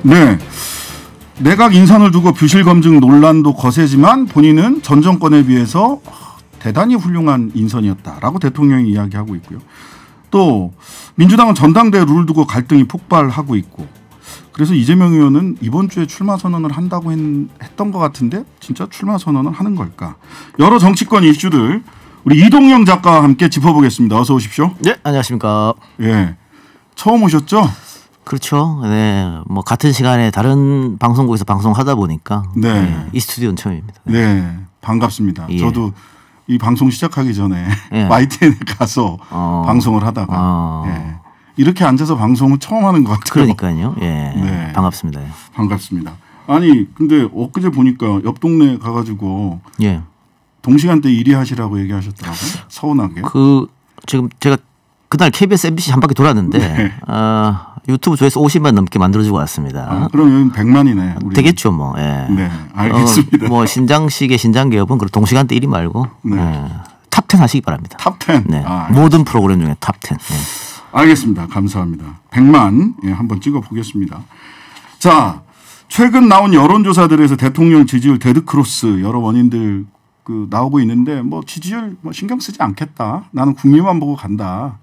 네. 내각 인선을 두고 부실 검증 논란도 거세지만 본인은 전 정권에 비해서 대단히 훌륭한 인선이었다라고 대통령이 이야기하고 있고요. 또 민주당은 전당대회 룰을 두고 갈등이 폭발하고 있고 그래서 이재명 의원은 이번 주에 출마 선언을 한다고 했던 것 같은데 진짜 출마 선언을 하는 걸까? 여러 정치권 이슈들 우리 이동영 작가와 함께 짚어보겠습니다. 어서 오십시오. 네, 안녕하십니까. 예, 처음 오셨죠? 그렇죠. 네, 뭐 같은 시간에 다른 방송국에서 방송하다 보니까 네, 이 스튜디오는 처음입니다. 네, 반갑습니다. 예. 저도 이 방송 시작하기 전에 예. YTN에 가서 방송을 하다가 예. 이렇게 앉아서 방송은 처음 하는 것 같아요. 그러니까요. 예, 네. 반갑습니다. 반갑습니다. 아니 근데 엊그제 보니까 옆 동네 가가지고 예, 동시간대 1위 하시라고 얘기하셨더라고요. 서운하게. 지금 제가 그날 KBS, MBC 한 바퀴 돌았는데 네. 유튜브 조회수 50만 넘게 만들어주고 왔습니다. 그럼 여기 100만이네. 우리. 되겠죠, 뭐. 예. 네, 알겠습니다. 뭐 신장식의 신장개업은 그 동시간대 1위 말고 네. 탑10 하시기 바랍니다. 탑10. 네. 모든 프로그램 중에 탑10. 네. 알겠습니다. 감사합니다. 100만 예, 한번 찍어보겠습니다. 자, 최근 나온 여론조사들에서 대통령 지지율 데드크로스 여러 원인들 나오고 있는데 뭐 지지율 뭐 신경 쓰지 않겠다. 나는 국민만 보고 간다.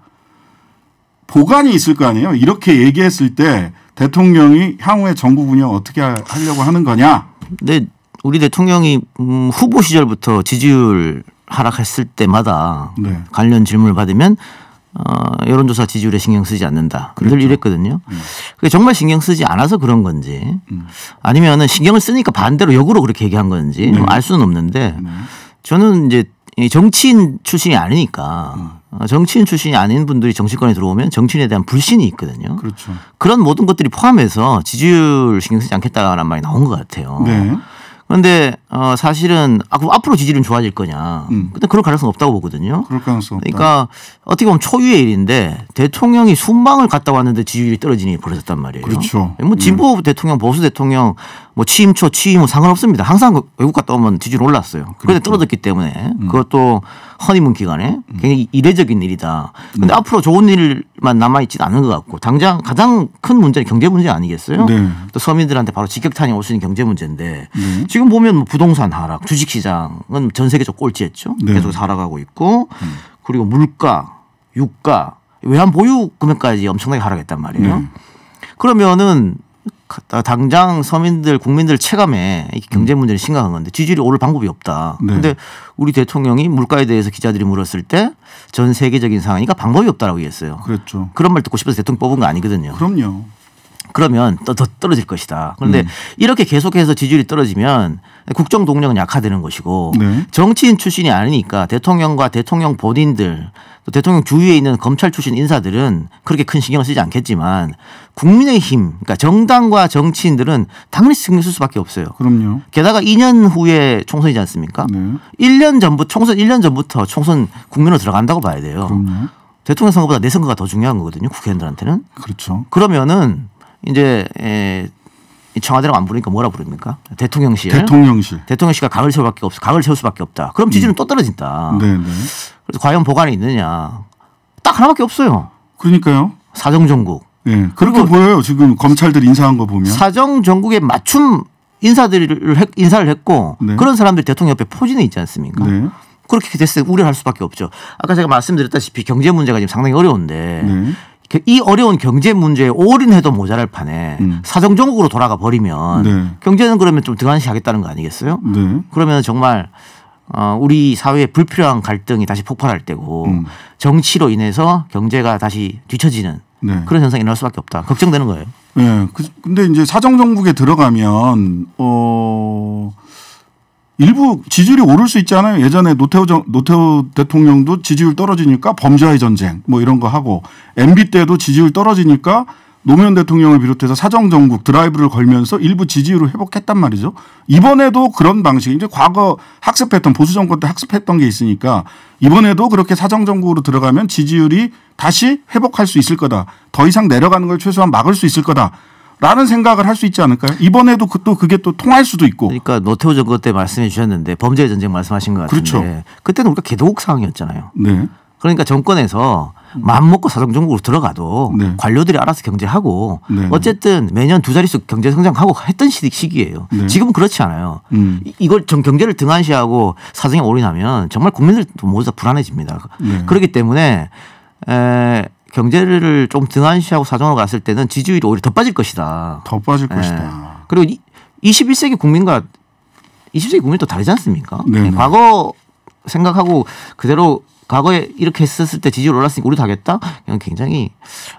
보관이 있을 거 아니에요. 이렇게 얘기했을 때 대통령이 향후에 전국 운영 어떻게 하려고 하는 거냐. 근데 우리 대통령이 후보 시절부터 지지율 하락했을 때마다 네. 관련 질문을 받으면 여론조사 지지율에 신경 쓰지 않는다. 그렇죠. 늘 이랬거든요. 그게 정말 신경 쓰지 않아서 그런 건지 아니면은 신경을 쓰니까 반대로 역으로 그렇게 얘기한 건지 네. 알 수는 없는데 저는 이제 정치인 출신이 아니니까 정치인 출신이 아닌 분들이 정치권에 들어오면 정치인에 대한 불신이 있거든요. 그렇죠. 그런 모든 것들이 포함해서 지지율 신경 쓰지 않겠다라는 말이 나온 것 같아요. 네. 그런데 사실은 그럼 앞으로 지지율은 좋아질 거냐? 근데 그럴 가능성 없다고 보거든요. 그럴 가능성 없다. 그러니까 어떻게 보면 초유의 일인데 대통령이 순방을 갔다 왔는데 지지율이 떨어지니 벌어졌단 말이에요. 그렇죠. 뭐 진보 대통령, 보수 대통령 뭐 취임 초, 취임 후 상관없습니다. 항상 외국 갔다 오면 지지율 올랐어요. 그런데 떨어졌기 때문에 그것도 허니문 기간에 굉장히 이례적인 일이다. 그런데 앞으로 좋은 일만 남아있지는 않은 것 같고 당장 가장 큰 문제는 경제 문제 아니겠어요? 네. 또 서민들한테 바로 직격탄이 올 수 있는 경제 문제인데 지금 보면 뭐 부동산 하락, 주식시장은 전 세계적 꼴찌했죠. 네. 계속 살아가고 있고 그리고 물가, 유가, 외환 보유 금액까지 엄청나게 하락했단 말이에요. 네. 그러면은 당장 서민들, 국민들 체감에 경제 문제는 심각한 건데 지지율이 오를 방법이 없다. 그런데 네. 우리 대통령이 물가에 대해서 기자들이 물었을 때 전 세계적인 상황이니까 방법이 없다라고 얘기했어요. 그렇죠. 그런 말 듣고 싶어서 대통령 뽑은 거 아니거든요. 그럼요. 그러면 더 떨어질 것이다. 그런데 이렇게 계속해서 지지율이 떨어지면 국정 동력은 약화되는 것이고 네. 정치인 출신이 아니니까 대통령과 대통령 본인들 또 대통령 주위에 있는 검찰 출신 인사들은 그렇게 큰 신경을 쓰지 않겠지만 국민의힘 그러니까 정당과 정치인들은 당연히 신경 쓸 수밖에 없어요. 그럼요. 게다가 2년 후에 총선이지 않습니까? 네. 1년 전부터 총선 1년 전부터 총선 국민으로 들어간다고 봐야 돼요. 그럼요. 대통령 선거보다 내 선거가 더 중요한 거거든요. 국회의원들한테는. 그렇죠. 그러면은 이제 청와대라고 안 부르니까 뭐라 부릅니까? 대통령실. 대통령실가 각을 세울 수밖에 없다. 그럼 지지율은 또 떨어진다. 네, 네. 그래서 과연 보관이 있느냐? 딱 하나밖에 없어요. 그러니까요. 사정정국. 네, 그렇게 보여요. 지금 검찰들 인사한 거 보면. 사정정국에 맞춤 인사를 했고 네. 그런 사람들이 대통령 옆에 포진해 있지 않습니까? 네. 그렇게 됐을 때 우려할 수밖에 없죠. 아까 제가 말씀드렸다시피 경제 문제가 지금 상당히 어려운데 네. 이 어려운 경제 문제에 올인해도 모자랄 판에 사정정국으로 돌아가 버리면 네. 경제는 그러면 좀 등한시하겠다는 거 아니겠어요? 네. 그러면 정말 우리 사회에 불필요한 갈등이 다시 폭발할 때고 정치로 인해서 경제가 다시 뒤처지는 네. 그런 현상이 일어날 수밖에 없다. 걱정되는 거예요. 네. 근데 이제 사정정국에 들어가면 일부 지지율이 오를 수 있잖아요. 예전에 노태우 대통령도 지지율 떨어지니까 범죄와의 전쟁 뭐 이런 거 하고 MB 때도 지지율 떨어지니까 노무현 대통령을 비롯해서 사정정국 드라이브를 걸면서 일부 지지율을 회복했단 말이죠. 이번에도 그런 방식 이제 과거 학습했던 보수 정권 때 학습했던 게 있으니까 이번에도 그렇게 사정정국으로 들어가면 지지율이 다시 회복할 수 있을 거다. 더 이상 내려가는 걸 최소한 막을 수 있을 거다. 라는 생각을 할 수 있지 않을까요? 이번에도 그게 또 통할 수도 있고. 그러니까 노태우 정권 때 말씀해 주셨는데 범죄의 전쟁 말씀하신 것 같은데 그렇죠. 그때는 우리가 개도국 상황이었잖아요. 네. 그러니까 정권에서 마음 먹고 사정정국으로 들어가도 네. 관료들이 알아서 경제하고 네. 어쨌든 매년 2자릿수 경제 성장하고 했던 시기예요. 네. 지금은 그렇지 않아요. 이걸 전 경제를 등한시하고 사정에 올인하면 정말 국민들도 모두 다 불안해집니다. 네. 그렇기 때문에 경제를 좀 등한시하고 사정으로 갔을 때는 지지율이 오히려 더 빠질 것이다. 더 빠질 것이다. 그리고 21세기 국민과 20세기 국민이 또 다르지 않습니까? 네네. 과거 생각하고 그대로 과거에 이렇게 했었을 때 지지율 올랐으니까 우리도 하겠다? 이건 굉장히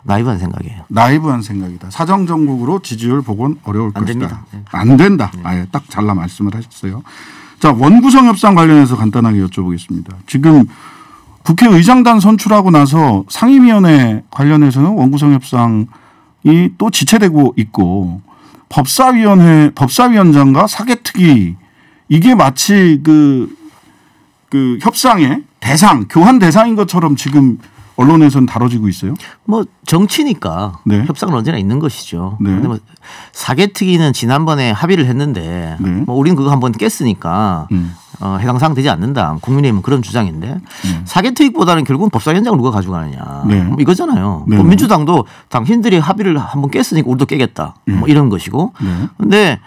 나이브한 생각이에요. 나이브한 생각이다. 사정정국으로 지지율 복원 어려울 안 것이다. 됩니다. 네. 안 된다. 아예 딱 잘라 말씀을 하셨어요. 자, 원구성 협상 관련해서 간단하게 여쭤보겠습니다. 지금 국회의장단 선출하고 나서 상임위원회 관련해서는 원구성 협상이 또 지체되고 있고 법사위원장과 사개특위 이게 마치 그 협상의 대상, 교환 대상인 것처럼 지금 언론에서는 다뤄지고 있어요. 뭐 정치니까 네. 협상은 언제나 있는 것이죠. 네. 그런데 뭐 사개특위는 지난번에 합의를 했는데 네. 뭐 우리는 그거 한번 깼으니까 해당 사항 되지 않는다. 국민의힘은 그런 주장인데 사개특위보다는 결국은 법사위원장을 누가 가져가느냐. 네. 뭐 이거잖아요. 네. 뭐 민주당도 당신들이 합의를 한번 깼으니까 우리도 깨겠다. 뭐 이런 것이고. 그런데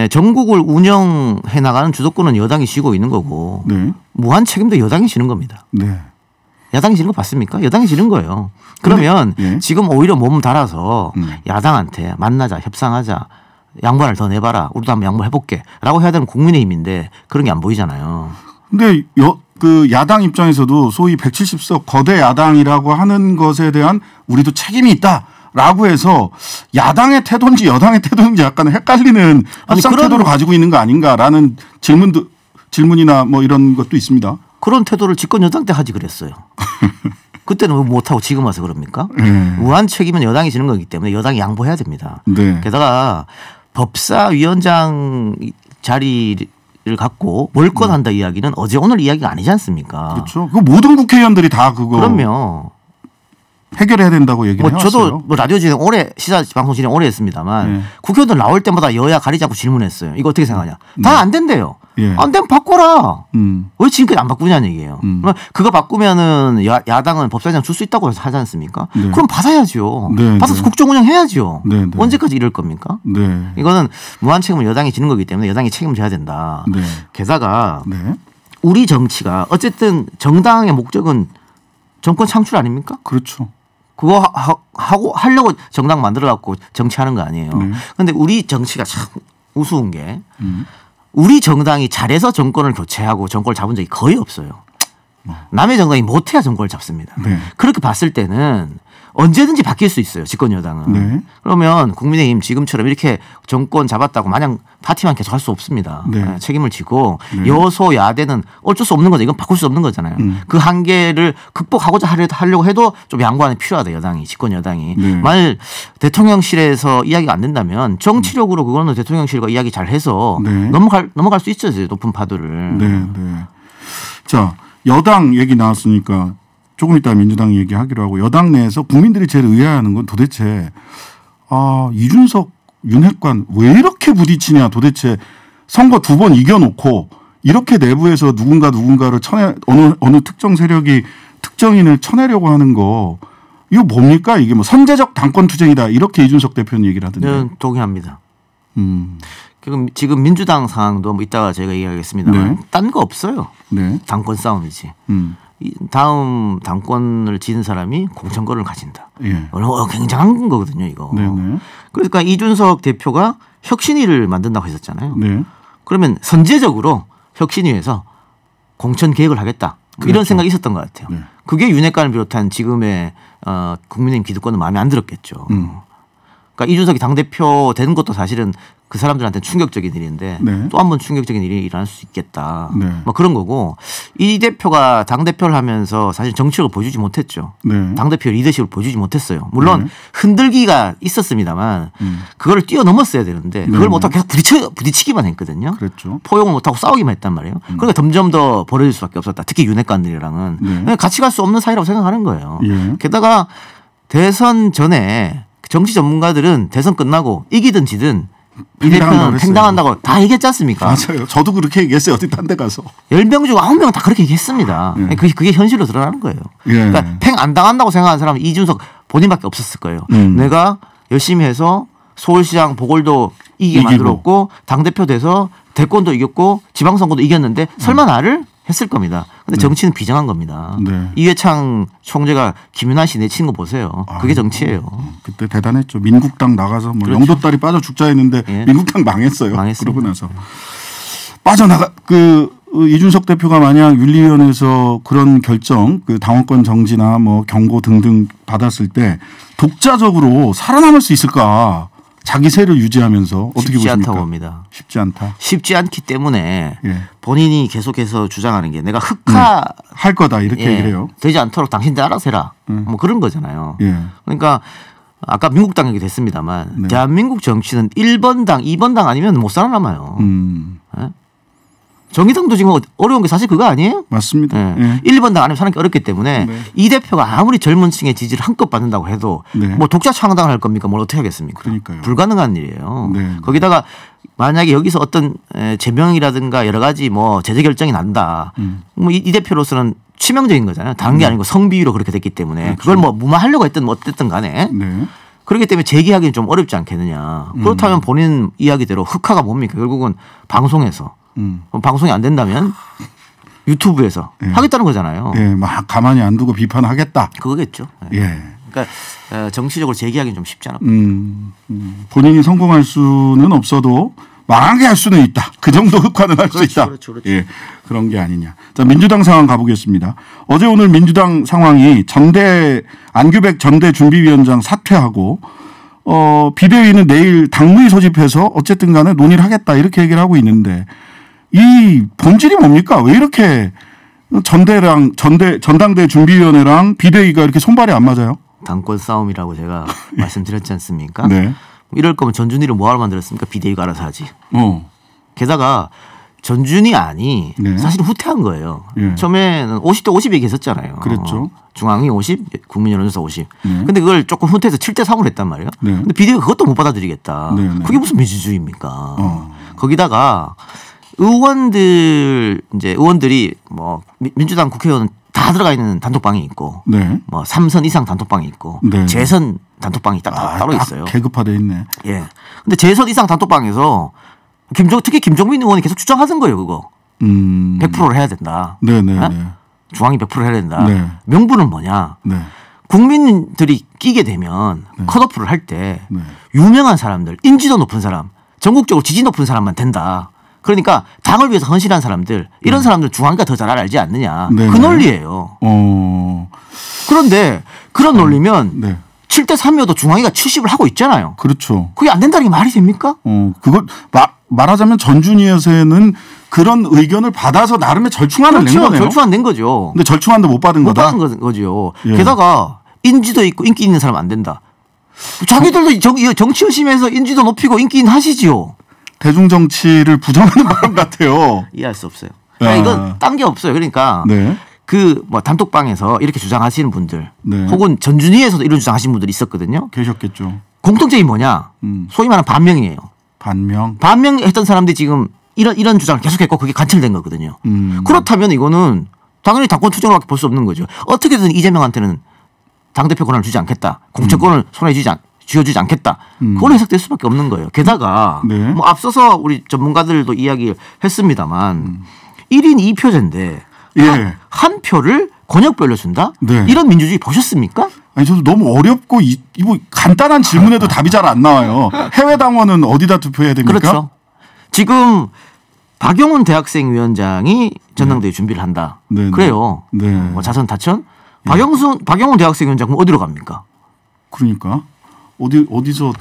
전국을 운영해 나가는 주도권은 여당이 쥐고 있는 거고 네. 무한 책임도 여당이 지는 겁니다. 네. 야당이 지는 거 봤습니까? 여당이 지는 거예요. 그러면 예. 지금 오히려 몸 달아서 야당한테 만나자, 협상하자, 양보를 더 내봐라. 우리도 한번 양보해볼게. 라고 해야 되는 국민의힘인데 그런 게 안 보이잖아요. 근데 그 야당 입장에서도 소위 170석 거대 야당이라고 하는 것에 대한 우리도 책임이 있다라고 해서 야당의 태도인지 여당의 태도인지 약간 헷갈리는 협상 태도를 가지고 있는 거 아닌가라는 질문이나 뭐 이런 것도 있습니다. 그런 태도를 집권 여당 때 하지 그랬어요. 그때는 왜 못하고 지금 와서 그럽니까? 무한 책임은 여당이 지는 거기 때문에 여당이 양보해야 됩니다. 네. 게다가 법사위원장 자리를 갖고 몰권한다 이야기는 어제 오늘 이야기가 아니지 않습니까? 그렇죠. 그 모든 국회의원들이 다 그거 그럼요. 해결해야 된다고 얘기를 뭐 해왔어요. 저도 뭐 라디오 진행 오래 시사 방송 진행 오래 했습니다만 네. 국회의원들 나올 때마다 여야 가리지 않고 질문했어요. 이거 어떻게 생각하냐? 다 안 된대요. 예. 안 되면 바꿔라. 음. 왜 지금까지 안 바꾸냐는 얘기예요. 그럼 그거 바꾸면은 야당은 법사위원장 줄 수 있다고 하지 않습니까? 네. 그럼 받아야죠. 네, 받아서 네. 국정 운영해야죠. 네, 네. 언제까지 이럴 겁니까? 네. 이거는 무한 책임을 여당이 지는 거기 때문에 여당이 책임을 져야 된다. 네. 게다가 네. 우리 정치가 어쨌든 정당의 목적은 정권 창출 아닙니까? 그렇죠. 그거 하려고 정당 만들어 갖고 정치하는 거 아니에요. 그런데 우리 정치가 참 우스운 게 우리 정당이 잘해서 정권을 교체하고 정권을 잡은 적이 거의 없어요. 남의 정당이 못해야 정권을 잡습니다. 네. 그렇게 봤을 때는 언제든지 바뀔 수 있어요. 집권 여당은. 네. 그러면 국민의힘 지금처럼 이렇게 정권 잡았다고 마냥 파티만 계속 할 수 없습니다. 네. 책임을 지고 네. 여소야대는 어쩔 수 없는 거죠. 이건 바꿀 수 없는 거잖아요. 그 한계를 극복하고자 하려고 해도 좀 양보안이 필요하다. 여당이 집권 여당이. 네. 만일 대통령실에서 이야기가 안 된다면 정치력으로 그거는 대통령실과 이야기 잘해서 네. 넘어갈 수 있죠. 높은 파도를. 네. 네. 자, 여당 얘기 나왔으니까 조금 이따 민주당 얘기하기로 하고 여당 내에서 국민들이 제일 의아해하는 건 도대체 이준석 윤핵관 왜 이렇게 부딪히냐 도대체 선거 2번 이겨놓고 이렇게 내부에서 누군가를 어느 특정 세력이 특정인을 쳐내려고 하는 거 이거 뭡니까 이게 뭐 선제적 당권 투쟁이다 이렇게 이준석 대표는 얘기를 하던데. 네, 동의합니다. 지금 민주당 상황도 뭐 이따가 제가 얘기하겠습니다만 네. 딴 거 없어요. 네. 당권 싸움이지. 다음 당권을 지는 사람이 공천권을 가진다. 예. 굉장한 거거든요, 이거. 네네. 그러니까 이준석 대표가 혁신위를 만든다고 했었잖아요. 네. 그러면 선제적으로 혁신위에서 공천 계획을 하겠다. 그렇죠. 이런 생각이 있었던 것 같아요. 네. 그게 윤핵관을 비롯한 지금의 국민의힘 기득권은 마음에 안 들었겠죠. 그러니까 이준석이 당대표 되는 것도 사실은 그 사람들한테 충격적인 일인데 네. 또 한 번 충격적인 일이 일어날 수 있겠다. 네. 뭐 그런 거고 이 대표가 당대표를 하면서 사실 정치력을 보여주지 못했죠. 네. 당대표 리더십을 보여주지 못했어요. 물론 네. 흔들기가 있었습니다만 그걸 뛰어넘었어야 되는데 그걸 네. 못하고 계속 부딪히기만 했거든요. 그랬죠. 포용을 못하고 싸우기만 했단 말이에요. 그러니까 점점 더 벌어질 수밖에 없었다. 특히 윤핵관들이랑은. 네. 같이 갈 수 없는 사이라고 생각하는 거예요. 예. 게다가 대선 전에 정치 전문가들은 대선 끝나고 이기든 지든 이 대표는 팽당한다고 다 얘기했지 않습니까? 맞아요. 저도 그렇게 얘기했어요. 어디 딴 데 가서. 10명 중 9명은 다 그렇게 얘기했습니다. 예. 그게 현실로 드러나는 거예요. 예. 그러니까 팽 안 당한다고 생각하는 사람은 이준석 본인밖에 없었을 거예요. 내가 열심히 해서 서울시장 보궐도 이기게 만들었고 당대표 돼서 대권도 이겼고 지방선거도 이겼는데 설마 나를 했을 겁니다. 근데 정치는 비정한 겁니다. 네. 이회창 총재가 김윤환 씨 내친 거 보세요. 그게 정치예요. 그때 대단했죠. 민국당 나가서 뭐 그렇죠. 영도딸이 빠져 죽자 했는데 예. 민국당 망했어요. 망했습니다. 그러고 나서 빠져나가 이준석 대표가 만약 윤리위원회에서 그런 결정, 당원권 정지나 뭐 경고 등등 받았을 때 독자적으로 살아남을 수 있을까? 자기 세를 유지하면서 어떻게 쉽지 보십니까? 않다고 봅니다. 쉽지 않다. 쉽지 않기 때문에 예. 본인이 계속해서 주장하는 게 내가 흑화 할 거다 이렇게 얘기를 해요. 되지 않도록 당신들 알아서 해라. 뭐 그런 거잖아요. 예. 그러니까 아까 민국당 얘기 됐습니다만 네. 대한민국 정치는 1번당, 2번당 아니면 못 살아남아요. 예? 정의당도 지금 어려운 게 사실 그거 아니에요? 맞습니다. 예. 1번당 아니면 사는 게 어렵기 때문에 네. 이 대표가 아무리 젊은 층의 지지를 한껏 받는다고 해도 네. 뭐 독자 창당을 할 겁니까? 뭘 어떻게 하겠습니까? 그러니까요. 불가능한 일이에요. 네. 거기다가 만약에 여기서 어떤 제명이라든가 여러 가지 뭐 제재 결정이 난다. 뭐 이 대표로서는 치명적인 거잖아요. 다른 게 아니고 성비위로 그렇게 됐기 때문에 그걸 뭐 무마하려고 했든 뭐 어쨌든 간에 네. 그렇기 때문에 재기하기는 좀 어렵지 않겠느냐. 그렇다면 본인 이야기대로 흑화가 뭡니까? 결국은 방송에서. 방송이 안 된다면 유튜브에서 하겠다는 거잖아요. 예, 막 가만히 안 두고 비판하겠다. 그거겠죠. 예. 그러니까 정치적으로 재기하기는 좀 쉽지 않아. 본인이 성공할 수는 없어도 망하게 할 수는 있다. 그 정도 흑화는 할 수 그렇죠, 있다. 그렇죠, 그렇죠. 예, 그런 게 아니냐. 자, 민주당 상황 가보겠습니다. 어제 오늘 민주당 상황이 안규백 전대 준비위원장 사퇴하고 비대위는 내일 당무위 소집해서 어쨌든 간에 논의를 하겠다 이렇게 얘기를 하고 있는데 이 본질이 뭡니까? 왜 이렇게 전당대 준비위원회랑 비대위가 이렇게 손발이 안 맞아요? 당권 싸움이라고 제가 말씀드렸지 않습니까? 네. 이럴 거면 전준희를 뭐하러 만들었습니까? 비대위가 알아서 하지. 게다가 전준희 안이 네. 사실 후퇴한 거예요. 예. 처음에는 50대 50 얘기했었잖아요. 그랬죠. 중앙이 50, 국민여론조사 50. 네. 근데 그걸 조금 후퇴해서 7대 3으로 했단 말이에요. 네. 근데 비대위가 그것도 못 받아들이겠다. 네, 네. 그게 무슨 민주주의입니까? 거기다가 의원들이 뭐 민주당 국회의원 다 들어가 있는 단톡방이 있고 네. 뭐 3선 이상 단톡방이 있고 네. 재선 단톡방이 따로 딱 있어요. 계급화돼 있네. 예. 근데 재선 이상 단톡방에서 특히 김종민 의원이 계속 주장하던 거예요, 그거. 100%를 해야 된다. 네네. 어? 중앙이 100% 해야 된다. 네. 명분은 뭐냐? 네. 국민들이 끼게 되면 컷오프를 할 때 네. 유명한 사람들, 인지도 높은 사람, 전국적으로 지지 높은 사람만 된다. 그러니까 당을 위해서 헌신한 사람들, 이런 사람들 중앙이가 더 잘 알지 않느냐. 네. 그 논리예요. 그런데 그런 논리면 네. 7대 3이어도 중앙이가 70을 하고 있잖아요. 그렇죠. 그게 안 된다는 게 말이 됩니까? 그걸 말하자면 전준위에서는 그런 의견을 받아서 나름의 절충안을 낸 거네요. 절충안 낸 거죠. 근데 절충안도 못 받은 못 거다. 받은 거죠. 예. 게다가 인지도 있고 인기 있는 사람 안 된다. 자기들도 정치 열심히 해서 인지도 높이고 인기 있는 하시지요. 대중 정치를 부정하는 바람 같아요. 이해할 수 없어요. 그러니까 이건 딴 게 없어요. 그러니까 네. 그 뭐 단톡방에서 이렇게 주장하시는 분들 네. 혹은 전준위에서도 이런 주장하시는 분들이 있었거든요. 계셨겠죠. 공통점이 뭐냐? 소위 말하는 반명이에요. 반명했던 사람들이 지금 이런 주장을 계속했고 그게 관철된 거거든요. 그렇다면 이거는 당연히 당권 투쟁으로밖에 볼 수 없는 거죠. 어떻게든 이재명한테는 당대표 권한을 주지 않겠다. 공천권을 손에 쥐어주지 않겠다. 그걸로 해석될 수밖에 없는 거예요. 게다가 네. 뭐 앞서서 우리 전문가들도 이야기했습니다만 1인 2표제인데 예. 한 표를 권역별로 준다? 네. 이런 민주주의 보셨습니까? 아니 저도 너무 어렵고 뭐 간단한 질문에도 답이 잘 안 나와요. 해외 당원은 어디다 투표해야 됩니까? 그렇죠. 지금 박용훈 대학생 위원장이 전당대회 준비를 한다. 네, 네. 그래요. 네. 뭐 자선 다천. 박용훈 대학생 위원장 그럼 어디로 갑니까? 그러니까 어디서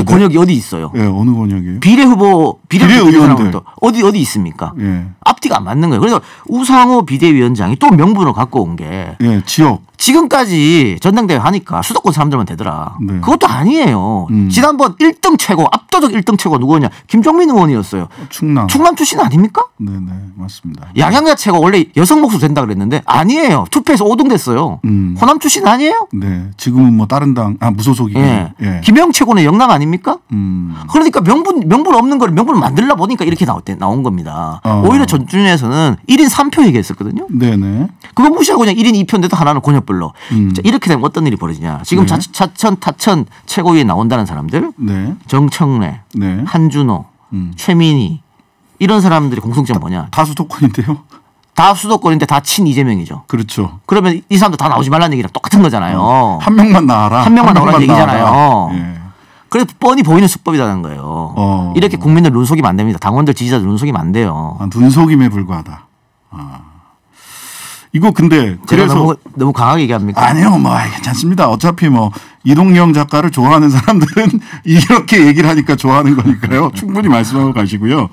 권역이 어디 있어요? 예, 어느 권역이에요? 비례의원들 어디 있습니까? 예. 앞뒤가 안 맞는 거예요. 그래서 우상호 비대위원장이 또 명분을 갖고 온 게 예, 지역. 지금까지 전당대회 하니까 수도권 사람들만 되더라. 네. 그것도 아니에요. 지난번 1등 최고 압도적 1등 최고 누구냐? 김종민 의원이었어요. 충남 출신 아닙니까? 네네 맞습니다. 양양 자체가 원래 여성 목소리 된다 그랬는데 아니에요. 투표에서 5등 됐어요. 호남 출신 아니에요? 네 지금은 뭐 다른 당 무소속이. 예. 예. 김영 최고는 영남 아닙니까? 그러니까 명분 없는 걸 명분을 만들라 보니까 이렇게 나온 겁니다. 오히려 전준위에서는 1인 3표 얘기했었거든요. 네네. 그거 무시하고 그냥 1인 2표인데도 하나는 권역별로 권력별로. 자, 이렇게 되면 어떤 일이 벌어지냐. 지금 네. 차천 타천 최고위에 나온다는 사람들 네. 정청래, 네. 한준호, 최민희 이런 사람들이 공통점 뭐냐. 다 수도권인데요. 다 수도권인데 다 친 이재명이죠. 그렇죠. 그러면 이 사람들 다 나오지 말라는 얘기랑 똑같은 거잖아요. 한 명만 나와라. 한 명만 나오라는 얘기잖아요. 예. 그래서 뻔히 보이는 수법이라는 거예요. 이렇게 국민들 눈속이면 안 됩니다. 당원들 지지자들 눈속이면 안 돼요. 눈속임에 불과하다. 이거 근데 그래서 너무 강하게 얘기합니까? 아니요, 뭐 괜찮습니다. 어차피 뭐 이동영 작가를 좋아하는 사람들은 이렇게 얘기를 하니까 좋아하는 거니까요. 충분히 말씀하고 가시고요.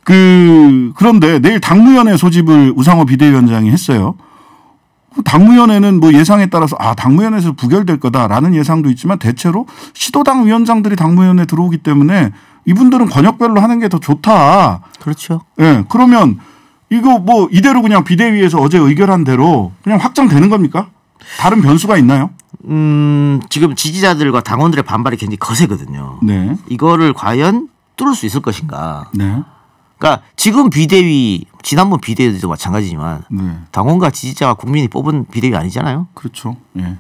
그런데 내일 당무위원회 소집을 우상호 비대위원장이 했어요. 당무위원회는 뭐 예상에 따라서 당무위원회에서 부결될 거다라는 예상도 있지만 대체로 시도당 위원장들이 당무위원회에 들어오기 때문에 이분들은 권역별로 하는 게 더 좋다. 그렇죠. 예. 그러면 이거 뭐 이대로 그냥 비대위에서 어제 의결한 대로 그냥 확정되는 겁니까? 다른 변수가 있나요? 지금 지지자들과 당원들의 반발이 굉장히 거세거든요. 네. 이거를 과연 뚫을 수 있을 것인가. 네. 그러니까 지금 비대위 지난번 비대위도 마찬가지지만 네. 당원과 지지자와 국민이 뽑은 비대위 아니잖아요. 그렇죠. 예.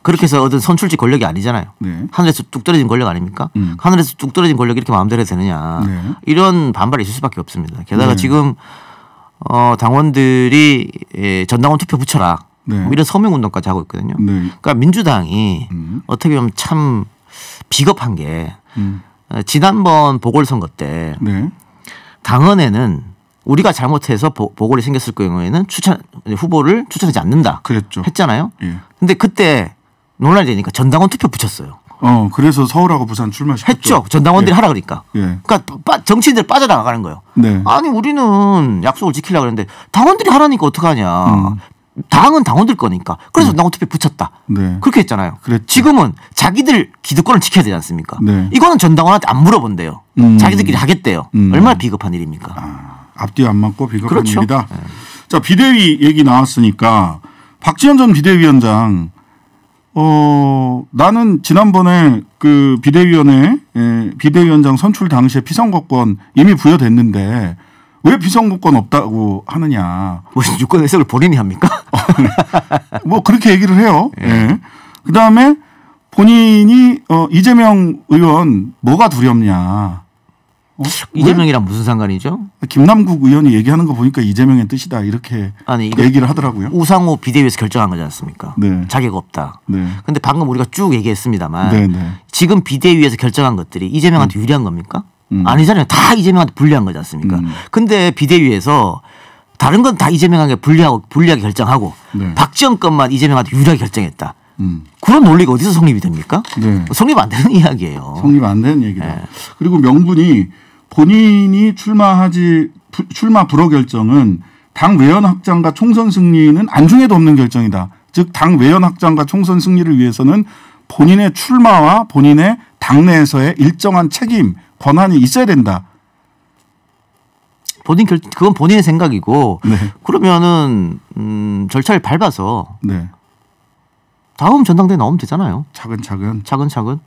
그렇게 해서 얻은 선출직 권력이 아니잖아요. 네. 하늘에서 뚝 떨어진 권력 아닙니까? 하늘에서 뚝 떨어진 권력이 이렇게 마음대로 해도 되느냐. 네. 이런 반발이 있을 수밖에 없습니다. 게다가 네. 지금 당원들이 전당원 투표 붙여라. 네. 뭐 이런 서명운동까지 하고 있거든요. 네. 그러니까 민주당이 어떻게 보면 참 비겁한 게 지난번 보궐선거 때 네. 당헌에는 우리가 잘못해서 보궐이 생겼을 경우에는 후보를 추천하지 않는다. 그랬죠. 했잖아요. 예. 근데 그때 논란이 되니까 전당원 투표 붙였어요. 그래서 서울하고 부산 출마시켰죠. 했죠. 전당원들이 예. 하라 그러니까. 예. 그러니까 정치인들 빠져나가는 거예요. 네. 아니 우리는 약속을 지키려고 그랬는데 당원들이 하라니까 어떡하냐. 당은 당원들 거니까. 그래서 전당원 투표 붙였다. 네. 그렇게 했잖아요. 그랬죠. 지금은 자기들 기득권을 지켜야 되지 않습니까? 네. 이거는 전당원한테 안 물어본대요. 자기들끼리 하겠대요. 얼마나 비겁한 일입니까? 앞뒤 안 맞고 비겁한 그렇죠. 일이다. 자, 비대위 얘기 나왔으니까 박지원 전 비대위원장 나는 지난번에 그 비대위원장 선출 당시에 피선거권 이미 부여됐는데 왜 피선거권 없다고 하느냐. 무슨 유권 해석을 본인이 합니까? 뭐 그렇게 얘기를 해요. 예. 예. 그다음에 본인이 이재명 의원 뭐가 두렵냐. 이재명이랑 무슨 상관이죠? 김남국 의원이 얘기하는 거 보니까 이재명의 뜻이다 이렇게 이거 얘기를 하더라고요. 우상호 비대위에서 결정한 거지 않습니까? 네. 자격 없다. 네. 근데 방금 우리가 쭉 얘기했습니다만 네, 네. 지금 비대위에서 결정한 것들이 이재명한테 유리한 겁니까? 아니잖아요. 다 이재명한테 불리한 거지 않습니까? 근데 비대위에서 다른 건 다 이재명에게 불리하게 결정하고 네. 박지원 것만 이재명한테 유리하게 결정했다. 그런 논리가 어디서 성립이 됩니까? 네. 성립 안 되는 이야기예요. 성립 안 되는 얘기다. 네. 그리고 명분이 본인이 출마 불허 결정은 당 외연 확장과 총선 승리는 안중에도 없는 결정이다. 즉 당 외연 확장과 총선 승리를 위해서는 본인의 출마와 본인의 당내에서의 일정한 책임, 권한이 있어야 된다. 그건 본인의 생각이고 네. 그러면은 절차를 밟아서 네. 다음 전당대회 나오면 되잖아요. 차근차근. 차근차근.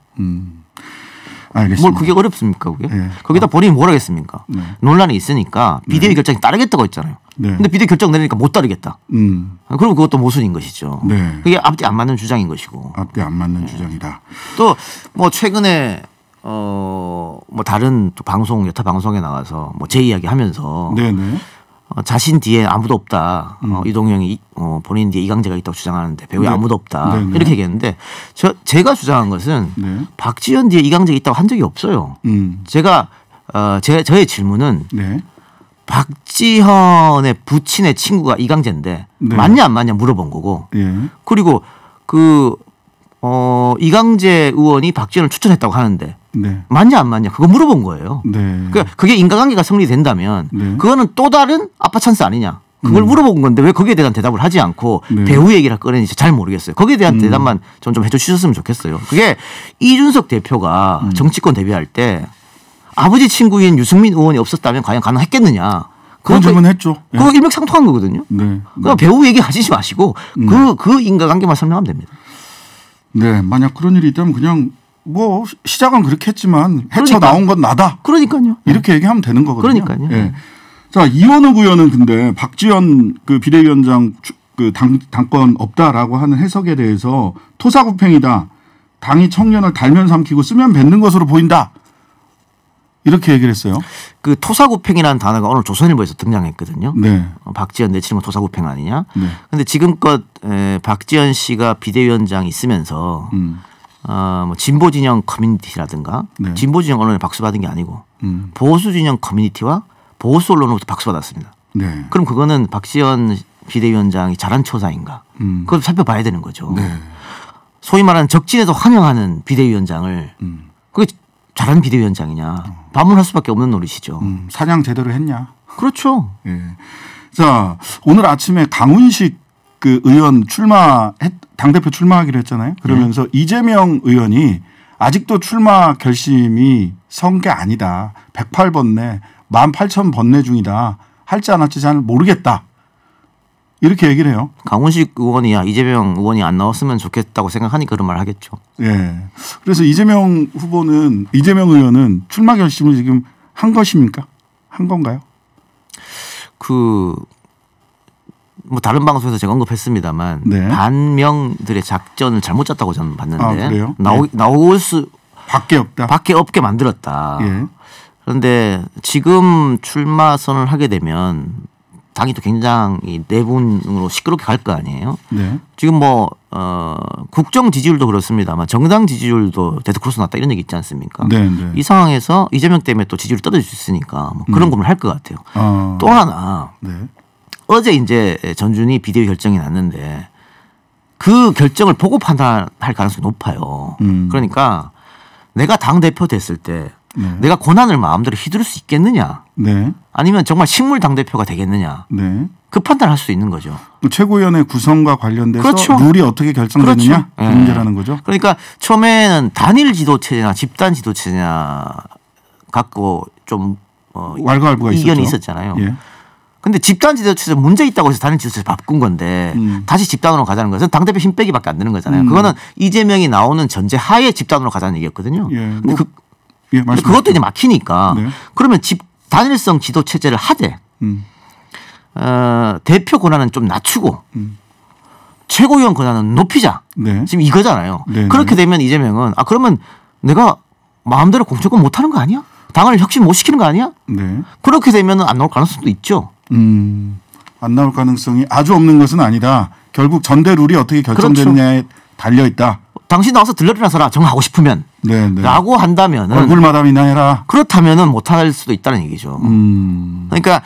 알겠습니다. 뭘 그게 어렵습니까, 그게? 네. 거기다 본인이 뭘 하겠습니까? 네. 논란이 있으니까 비대위 결정이 따르겠다고 했잖아요. 네. 근데 비대위 결정 내리니까 못 따르겠다. 그리고 그것도 모순인 것이죠. 네. 그게 앞뒤 안 맞는 주장인 것이고. 앞뒤 안 맞는 주장이다. 또 뭐 최근에 뭐 다른 또 방송 여타 방송에 나와서 뭐 제 이야기 하면서 네네. 자신 뒤에 아무도 없다. 이동영이 본인 뒤에 이강재가 있다고 주장하는데 배우에 네. 아무도 없다. 네네. 이렇게 얘기했는데 제가 주장한 것은 네. 박지원 뒤에 이강재가 있다고 한 적이 없어요. 제가 저의 질문은 네. 박지현의 부친의 친구가 이강재인데 네. 맞냐 안 맞냐 물어본 거고 예. 그리고 이강재 의원이 박지현을 추천했다고 하는데 네. 맞냐 안 맞냐 그거 물어본 거예요. 네. 그러니까 그게 인과관계가 성립된다면 네. 그거는 또 다른 아빠 찬스 아니냐. 그걸 물어본 건데 왜 거기에 대한 대답을 하지 않고 네. 배우 얘기를 꺼내는지 잘 모르겠어요. 거기에 대한 대답만 좀 해줘 주셨으면 좋겠어요. 그게 이준석 대표가 정치권 데뷔할 때 아버지 친구인 유승민 의원이 없었다면 과연 가능했겠느냐. 그런 질문 했죠. 예. 그거 일맥상통한 거거든요. 네. 그러니까 배우 얘기 하시지 마시고 그 인과관계만 설명하면 됩니다. 네. 만약 그런 일이 있다면 그냥 뭐 시작은 그렇게 했지만 헤쳐 그러니까. 나온 건 나다. 그러니까요. 이렇게 얘기하면 되는 거거든요. 그러니까요. 예. 자, 이원욱 의원은 근데 박지원 그 비대위원장 그 당권 없다라고 하는 해석에 대해서 토사구팽이다. 당이 청년을 달면 삼키고 쓰면 뱉는 것으로 보인다. 이렇게 얘기를 했어요. 그 토사구팽이라는 단어가 오늘 조선일보에서 등장했거든요. 네. 박지원 내치는 건 토사구팽 아니냐. 네. 근데 지금껏 박지원 씨가 비대위원장이 있으면서 뭐 진보 진영 커뮤니티라든가 네. 진보 진영 언론에 박수 받은 게 아니고 보수 진영 커뮤니티와 보수 언론으로부터 박수 받았습니다. 네. 그럼 그거는 박지원 비대위원장이 잘한 처사인가? 그걸 살펴봐야 되는 거죠. 네. 소위 말하는 적진에도 환영하는 비대위원장을 그게 잘한 비대위원장이냐? 반문할 수밖에 없는 노릇이죠. 사냥 제대로 했냐? 그렇죠. 예. 자, 오늘 아침에 강훈식 그 의원 당대표 출마하기로 했잖아요. 그러면서 이재명 의원이 아직도 출마 결심이 선 게 아니다. 108번내, 18,000번내 중이다. 할지 안 할지 잘 모르겠다. 이렇게 얘기를 해요. 강훈식 의원이야 이재명 의원이 안 나왔으면 좋겠다고 생각하니 그런 말 하겠죠. 예. 그래서 이재명 의원은 출마 결심을 지금 한 것입니까? 한 건가요? 뭐 다른 방송에서 제가 언급했습니다만 네. 반명들의 작전을 잘못 짰다고 저는 봤는데 아, 그래요? 나올 수 밖에 없게 만들었다. 예. 그런데 지금 출마 선언을 하게 되면 당이 또 굉장히 내분으로 시끄럽게 갈 거 아니에요. 네. 지금 뭐 국정 지지율도 그렇습니다만 정당 지지율도 데드크로스 났다 이런 얘기 있지 않습니까? 네, 네. 이 상황에서 이재명 때문에 또 지지율이 떨어질 수 있으니까 뭐 그런 고민을 할 것 같아요. 또 하나 네. 어제 이제 전준희 비대위 결정이 났는데 그 결정을 보고 판단할 가능성이 높아요. 그러니까 내가 당 대표 됐을 때 네. 내가 권한을 마음대로 휘두를 수 있겠느냐? 네. 아니면 정말 식물 당 대표가 되겠느냐? 네. 그 판단을 할 수 있는 거죠. 또 최고위원회 구성과 관련돼서 그렇죠. 룰이 어떻게 결정되느냐 그렇죠. 그 문제라는 거죠. 그러니까 처음에는 단일 지도체제나 집단 지도체제냐 갖고 좀 왈가왈부가 이견이 있었죠. 있었잖아요. 예. 근데 집단 지도체제 문제 있다고 해서 단일 지도체제 바꾼 건데 다시 집단으로 가자는 것은 당대표 힘 빼기밖에 안 되는 거잖아요. 그거는 이재명이 나오는 전제 하에 집단으로 가자는 얘기였거든요. 예. 근데 뭐, 근데 그것도 이제 막히니까 네. 그러면 단일성 지도체제를 하되 대표 권한은 좀 낮추고 최고위원 권한은 높이자. 네. 지금 이거잖아요. 네, 그렇게 네. 되면 이재명은 그러면 내가 마음대로 공천권 못하는 거 아니야? 당을 혁신 못 시키는 거 아니야? 네. 그렇게 되면 안 나올 가능성도 있죠. 안 나올 가능성이 아주 없는 것은 아니다. 결국 전대 룰이 어떻게 결정되느냐에 달려 있다. 당신 나와서 들러리나 서라 정하고 싶으면 네, 네. 라고 한다면은 얼굴 마담이나 해라. 그렇다면은 못할 수도 있다는 얘기죠. 그러니까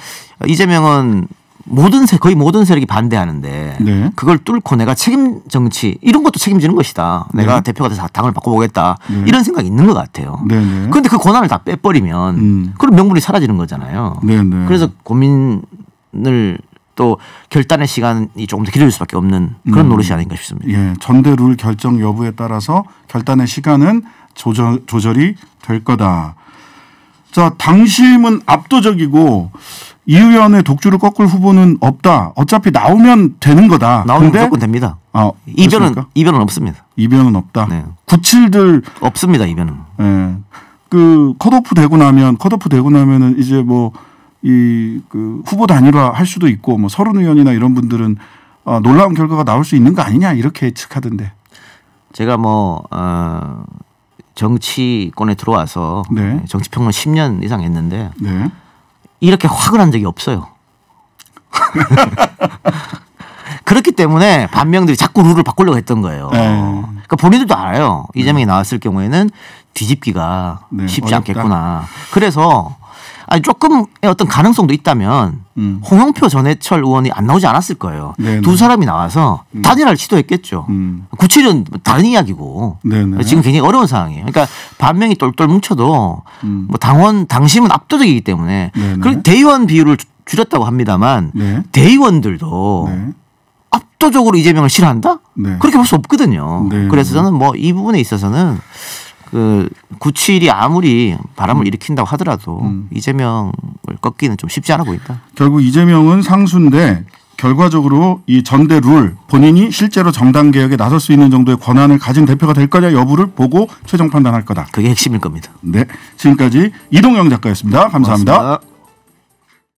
이재명은 거의 모든 세력이 반대하는데 네. 그걸 뚫고 내가 책임 정치 이런 것도 책임지는 것이다. 내가 네. 대표가 돼서 당을 바꿔보겠다. 네. 이런 생각이 있는 것 같아요. 네, 네. 그런데 그 권한을 다 빼버리면 그럼 명분이 사라지는 거잖아요. 네, 네. 그래서 고민을 또 결단의 시간이 조금 더 길어질 수밖에 없는 그런 노릇이 아닌가 싶습니다. 예, 전대 룰 결정 여부에 따라서 결단의 시간은 조절이 될 거다. 자, 당심은 압도적이고 이 의원의 독주를 꺾을 후보는 없다. 어차피 나오면 되는 거다. 나오면 무조건 됩니다. 이변은 없습니다. 이변은 없다. 네. 97들 없습니다. 이변은. 예. 그 컷오프 되고 나면은 이제 뭐 그 후보 단일화 할 수도 있고 뭐 서른 의원이나 이런 분들은 놀라운 결과가 나올 수 있는 거 아니냐 이렇게 예측하던데. 제가 정치권에 들어와서 네. 정치평론 10년 이상 했는데 네. 이렇게 화근한 적이 없어요. 그렇기 때문에 반명들이 자꾸 룰을 바꾸려고 했던 거예요. 네. 그러니까 본인들도 알아요. 이재명이 나왔을 경우에는 뒤집기가 네, 쉽지 어렵다. 않겠구나. 그래서 조금의 어떤 가능성도 있다면 홍영표 전해철 의원이 안 나오지 않았을 거예요. 네네. 두 사람이 나와서 단일화를 시도했겠죠. 97은 다른 이야기고 네네. 지금 굉장히 어려운 상황이에요. 그러니까 반명이 똘똘 뭉쳐도 뭐 당심은 압도적이기 때문에 그리고 대의원 비율을 줄였다고 합니다만 네. 대의원들도 네. 압도적으로 이재명을 싫어한다? 네. 그렇게 볼 수 없거든요. 네. 그래서 저는 이 부분에 있어서는 97이 아무리 바람을 일으킨다고 하더라도 이재명을 꺾기는 좀 쉽지 않아 보인다. 결국 이재명은 상수인데 결과적으로 이 전대 룰 본인이 실제로 정당 개혁에 나설 수 있는 정도의 권한을 가진 대표가 될 거냐 여부를 보고 최종 판단할 거다. 그게 핵심일 겁니다. 네, 지금까지 이동영 작가였습니다. 감사합니다. 고맙습니다.